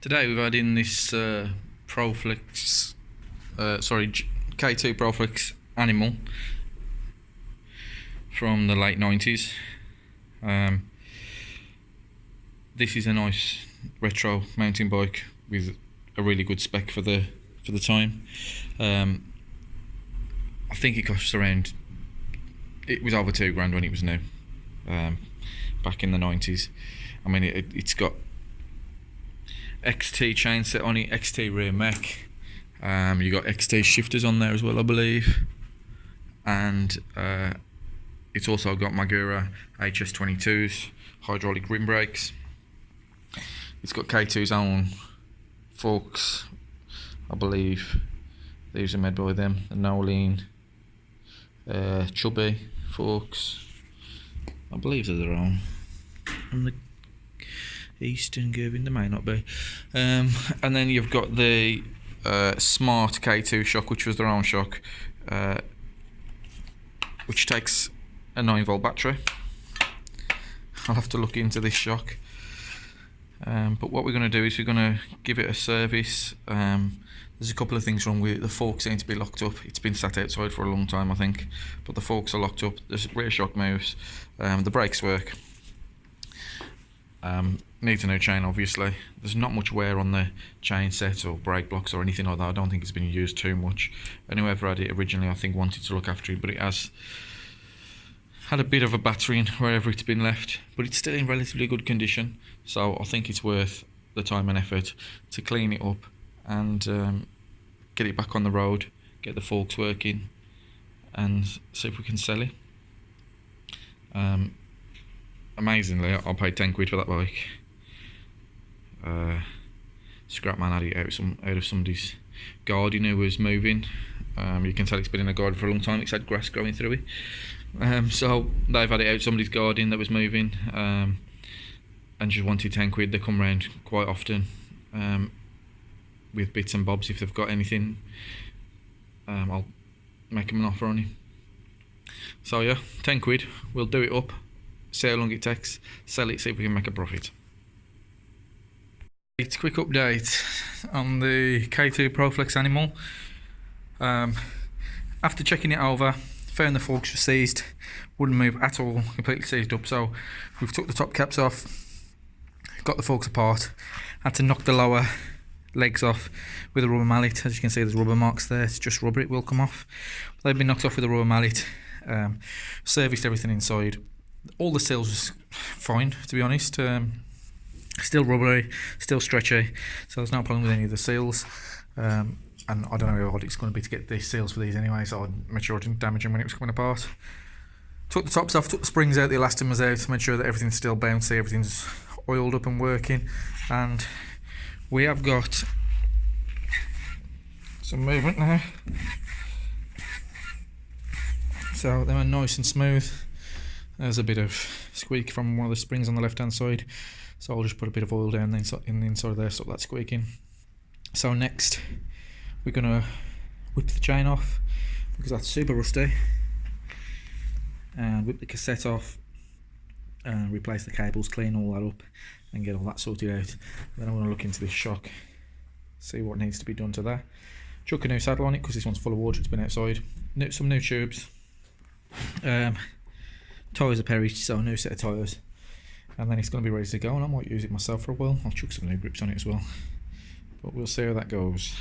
Today we've had in this Proflex, K2 Proflex Animal from the late 90s. This is a nice retro mountain bike with a really good spec for the time. I think it costs around, it was over £2 when it was new, back in the 90s. I mean, it's got XT chain set on it, XT rear mech. You got XT shifters on there as well, I believe, and it's also got Magura HS22s, hydraulic rim brakes. It's got K2's own forks, I believe. These are made by them, the Noline, Chubby forks. I believe they're their own. And the Eastern Gervin, they may not be. And then you've got the Smart K2 shock, which was their own shock, which takes a 9-volt battery. I'll have to look into this shock. But what we're going to do is we're going to give it a service. There's a couple of things wrong with it. The forks seem to be locked up. It's been sat outside for a long time, I think, but the forks are locked up. The rear shock moves. The brakes work. Needs a new chain, obviously. There's not much wear on the chain set or brake blocks or anything like that. I don't think it's been used too much. And whoever had it originally, I think, wanted to look after it, but it has had a bit of a battering wherever it's been left, but it's still in relatively good condition. So I think it's worth the time and effort to clean it up and get it back on the road, get the forks working, and see if we can sell it. Amazingly, I paid £10 for that bike. Scrapman had it out of somebody's garden who was moving. You can tell it's been in a garden for a long time. It's had grass growing through it. So they've had it out somebody's garden that was moving, and just wanted £10. They come round quite often with bits and bobs. If they've got anything, I'll make them an offer on it. So yeah, £10. We'll do it up, see how long it takes, sell it, see if we can make a profit. It's a quick update on the K2 Proflex Animal. After checking it over, found the forks were seized, wouldn't move at all, completely seized up. So we've took the top caps off, got the forks apart, had to knock the lower legs off with a rubber mallet. As you can see, there's rubber marks there. It's just rubber, it will come off. They've been knocked off with a rubber mallet. Serviced everything inside. All the seals was fine, to be honest. Still rubbery, still stretchy, so there's no problem with any of the seals. And I don't know how hard it's going to be to get the seals for these anyway, so I'd make sure I didn't damage them when it was coming apart. Took the tops off, took the springs out, the elastomers out, made sure that everything's still bouncy, everything's oiled up and working, and we have got some movement now. So they were nice and smooth. There's a bit of squeak from one of the springs on the left hand side, so I'll just put a bit of oil down in the inside there, stop that squeaking. So next we're going to whip the chain off because that's super rusty, and whip the cassette off and replace the cables, clean all that up and get all that sorted out. Then I want to look into this shock, see what needs to be done to that. Chuck a new saddle on it because this one's full of water, it's been outside. Some new tubes. Tyres are perished, so a new set of tyres, and then it's going to be ready to go, and I might use it myself for a while. I'll chuck some new grips on it as well, but we'll see how that goes.